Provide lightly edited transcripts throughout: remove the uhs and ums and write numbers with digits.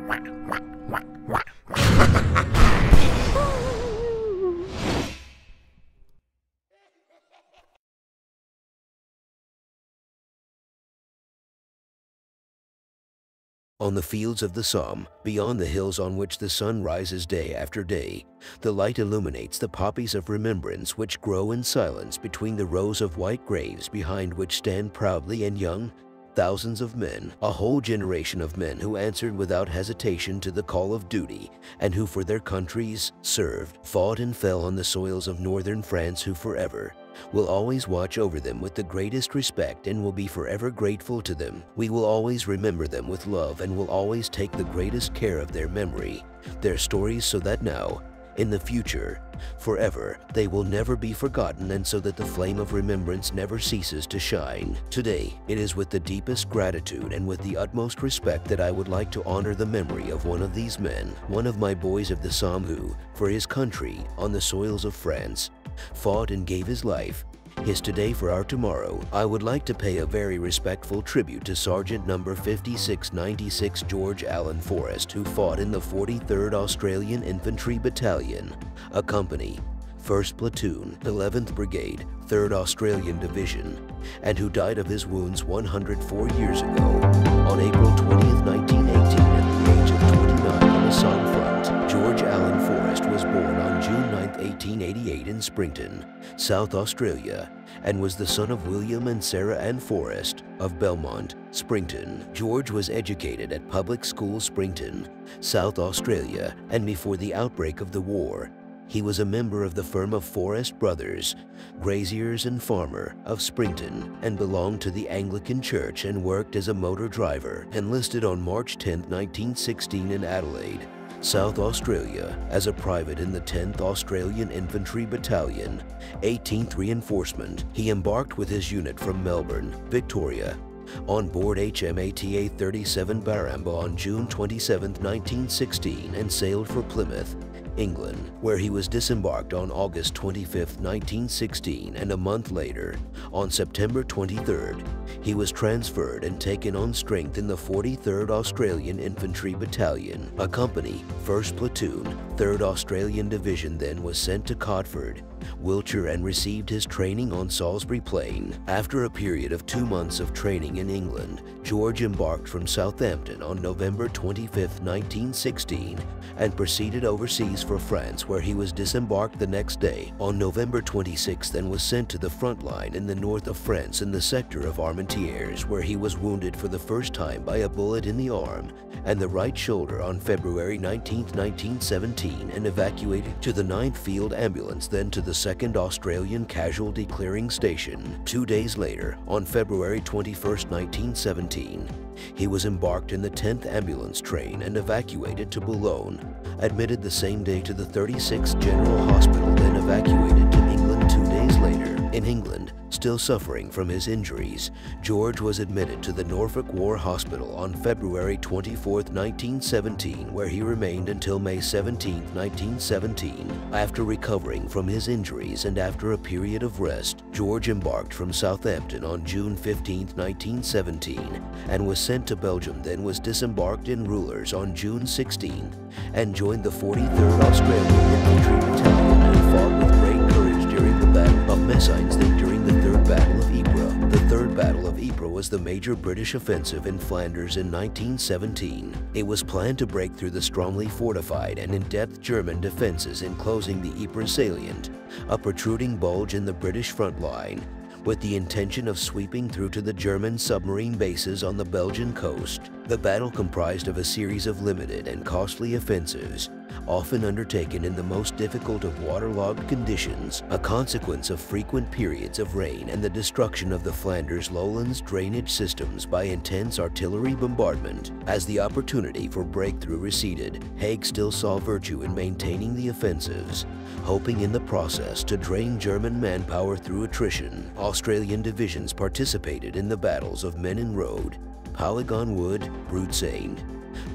On the fields of the Somme, beyond the hills on which the sun rises day after day, the light illuminates the poppies of remembrance which grow in silence between the rows of white graves behind which stand proudly and young thousands of men, a whole generation of men who answered without hesitation to the call of duty and who for their countries served, fought and fell on the soils of northern France, who forever will always watch over them with the greatest respect and will be forever grateful to them. We will always remember them with love and will always take the greatest care of their memory, their stories, so that now, in the future, forever, they will never be forgotten, and so that the flame of remembrance never ceases to shine. Today, it is with the deepest gratitude and with the utmost respect that I would like to honor the memory of one of these men, one of my boys of the Somme who, for his country, on the soils of France, fought and gave his life, his today for our tomorrow. I would like to pay a very respectful tribute to Sergeant No. 5696 George Allen Forrest, who fought in the 43rd Australian Infantry Battalion, a company, 1st Platoon, 11th Brigade, 3rd Australian Division, and who died of his wounds 104 years ago, on April 20th, 1918, at the age of 29 on the Somme front. George Allen Forrest was born on June 9, 1888 in Springton, South Australia, and was the son of William and Sarah Ann Forrest of Belmont, Springton. George was educated at Public School Springton, South Australia, and before the outbreak of the war, he was a member of the firm of Forrest Brothers, graziers and farmer of Springton, and belonged to the Anglican Church and worked as a motor driver. Enlisted on March 10, 1916 in Adelaide, South Australia, as a private in the 10th Australian Infantry Battalion, 18th Reinforcement. He embarked with his unit from Melbourne, Victoria, on board HMATA 37 Baramba on June 27, 1916, and sailed for Plymouth, England, where he was disembarked on August 25, 1916, and a month later, on September 23rd, he was transferred and taken on strength in the 43rd Australian Infantry Battalion. A company, 1st Platoon, 3rd Australian Division, then was sent to Cotford, Wiltshire, and received his training on Salisbury Plain. After a period of 2 months of training in England, George embarked from Southampton on November 25, 1916, and proceeded overseas for France, where he was disembarked the next day, on November 26, and was sent to the front line in the north of France in the sector of Armentières, where he was wounded for the first time by a bullet in the arm and the right shoulder on February 19, 1917, and evacuated to the 9th Field Ambulance, then to the 2nd Australian Casualty Clearing Station. 2 days later, on February 21, 1917, he was embarked in the 10th Ambulance train and evacuated to Boulogne, admitted the same day to the 36th General Hospital, then evacuated to England 2 days later. In England, still suffering from his injuries, George was admitted to the Norfolk War Hospital on February 24, 1917, where he remained until May 17, 1917. After recovering from his injuries and after a period of rest, George embarked from Southampton on June 15, 1917, and was sent to Belgium, then was disembarked in Roulers on June 16, and joined the 43rd Australian Infantry Battalion and fought with great courage during the Battle of Messines, then during the Third Battle of Ypres. The Third Battle of Ypres was the major British offensive in Flanders in 1917. It was planned to break through the strongly fortified and in-depth German defenses enclosing the Ypres salient, a protruding bulge in the British front line, with the intention of sweeping through to the German submarine bases on the Belgian coast. The battle comprised of a series of limited and costly offensives, often undertaken in the most difficult of waterlogged conditions, a consequence of frequent periods of rain and the destruction of the Flanders lowlands drainage systems by intense artillery bombardment. As the opportunity for breakthrough receded, Haig still saw virtue in maintaining the offensives, hoping in the process to drain German manpower through attrition. Australian divisions participated in the battles of Menin Road, Polygon Wood, Broodseine,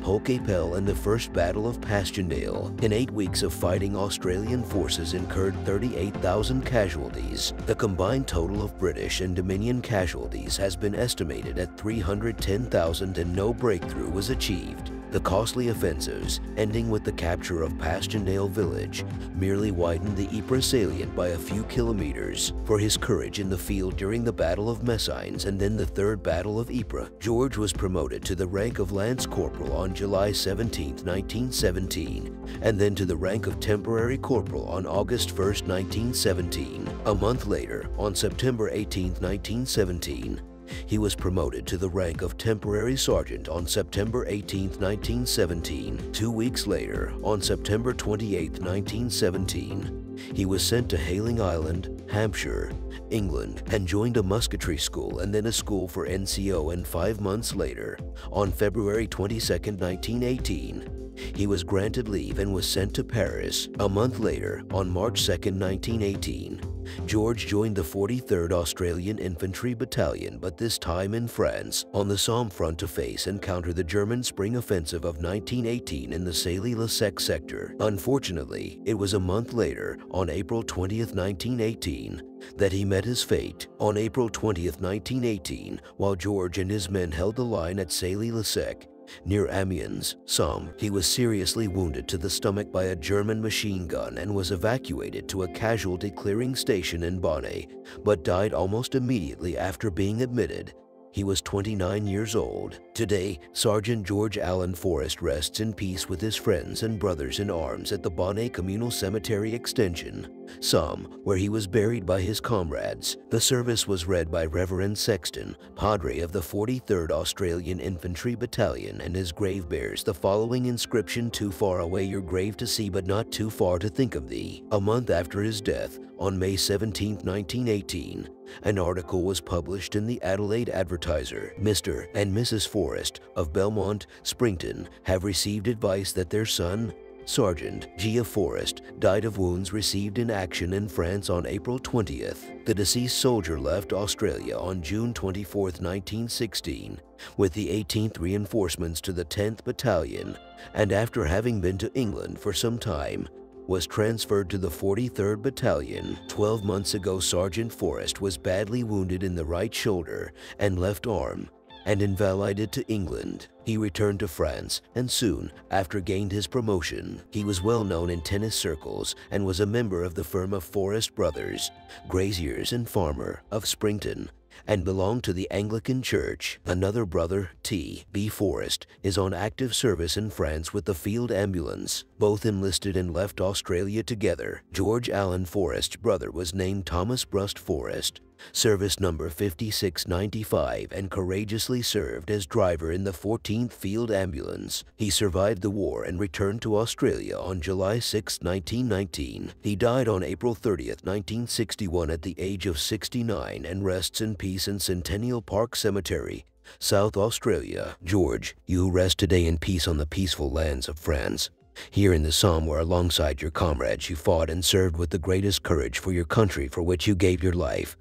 Polkapel, and the First Battle of Passchendaele. In 8 weeks of fighting, Australian forces incurred 38,000 casualties. The combined total of British and Dominion casualties has been estimated at 310,000, and no breakthrough was achieved. The costly offensives, ending with the capture of Passchendaele village, merely widened the Ypres salient by a few kilometers. For his courage in the field during the Battle of Messines and then the Third Battle of Ypres, George was promoted to the rank of Lance Corporal on July 17, 1917, and then to the rank of Temporary Corporal on August 1, 1917. A month later, on September 18, 1917, he was promoted to the rank of Temporary Sergeant on September 18, 1917. 2 weeks later, on September 28, 1917, he was sent to Hayling Island, Hampshire, England, and joined a musketry school and then a school for NCO, and 5 months later, on February 22, 1918, he was granted leave and was sent to Paris. A month later, on March 2, 1918, George joined the 43rd Australian Infantry Battalion, but this time in France, on the Somme front to face and counter the German Spring Offensive of 1918 in the Sailly-le-Sec sector. Unfortunately, it was a month later, on April 20, 1918, that he met his fate. On April 20, 1918, while George and his men held the line at Sailly-le-Sec, near Amiens, Somme, he was seriously wounded to the stomach by a German machine gun and was evacuated to a casualty clearing station in Bonnet, but died almost immediately after being admitted. He was 29 years old. Today, Sergeant George Allen Forrest rests in peace with his friends and brothers in arms at the Bonnet Communal Cemetery Extension, Somme, where he was buried by his comrades. The service was read by Reverend Sexton, Padre of the 43rd Australian Infantry Battalion, and his grave bears the following inscription: "Too far away your grave to see, but not too far to think of thee." A month after his death, on May 17, 1918, an article was published in the Adelaide Advertiser. Mr. and Mrs. Forrest of Belmont, Springton, have received advice that their son, Sergeant Gia Forrest, died of wounds received in action in France on April 20th. The deceased soldier left Australia on June 24, 1916, with the 18th Reinforcements to the 10th Battalion, and after having been to England for some time, was transferred to the 43rd Battalion. 12 months ago, Sergeant Forrest was badly wounded in the right shoulder and left arm and invalided to England. He returned to France and soon after gained his promotion. He was well known in tennis circles and was a member of the firm of Forrest Brothers, Graziers and Farmer of Springton, and belonged to the Anglican Church. Another brother, T.B. Forrest, is on active service in France with the Field Ambulance. Both enlisted and left Australia together. George Allen Forrest's brother was named Thomas Brust Forrest, service number 5695, and courageously served as driver in the 14th Field Ambulance. He survived the war and returned to Australia on July 6, 1919. He died on April 30, 1961 at the age of 69 and rests in peace in Centennial Park Cemetery, South Australia. George, you rest today in peace on the peaceful lands of France. Here in the Somme, where alongside your comrades you fought and served with the greatest courage for your country, for which you gave your life.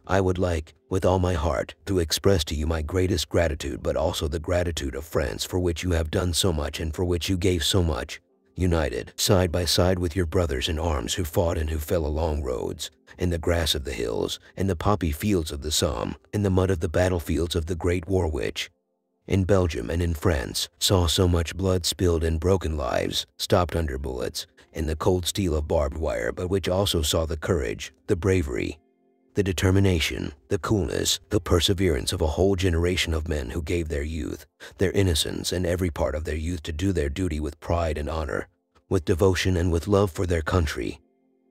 I would like, with all my heart, to express to you my greatest gratitude, but also the gratitude of France, for which you have done so much and for which you gave so much. United, side by side with your brothers in arms who fought and who fell along roads, in the grass of the hills, in the poppy fields of the Somme, in the mud of the battlefields of the Great War, which, in Belgium and in France, saw so much blood spilled and broken lives, stopped under bullets, in the cold steel of barbed wire, but which also saw the courage, the bravery, the determination, the coolness, the perseverance of a whole generation of men who gave their youth, their innocence, and every part of their youth to do their duty with pride and honor, with devotion and with love for their country,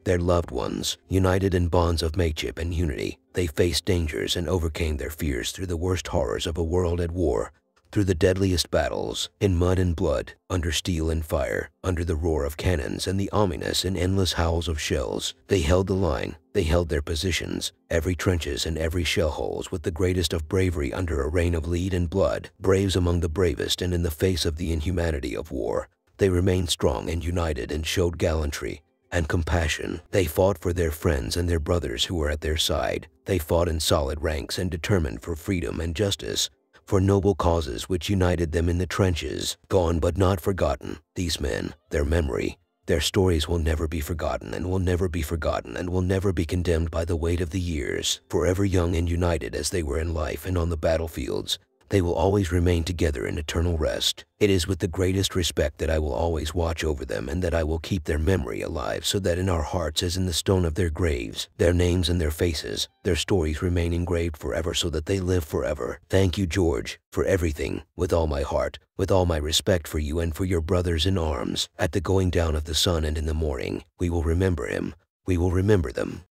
their loved ones. United in bonds of mateship and unity, they faced dangers and overcame their fears through the worst horrors of a world at war, through the deadliest battles, in mud and blood, under steel and fire, under the roar of cannons and the ominous and endless howls of shells. They held the line, they held their positions, every trenches and every shell holes, with the greatest of bravery under a rain of lead and blood. Braves among the bravest, and in the face of the inhumanity of war, they remained strong and united and showed gallantry and compassion. They fought for their friends and their brothers who were at their side. They fought in solid ranks and determined for freedom and justice, for noble causes which united them in the trenches. Gone but not forgotten, these men, their memory, their stories will never be forgotten and will never be forgotten and will never be condemned by the weight of the years. Forever young and united as they were in life and on the battlefields, They will always remain together in eternal rest. It is with the greatest respect that I will always watch over them and that I will keep their memory alive so that in our hearts as in the stone of their graves, their names and their faces, their stories remain engraved forever so that they live forever. Thank you, George, for everything, with all my heart, with all my respect for you and for your brothers in arms. At the going down of the sun and in the morning, we will remember him. We will remember them.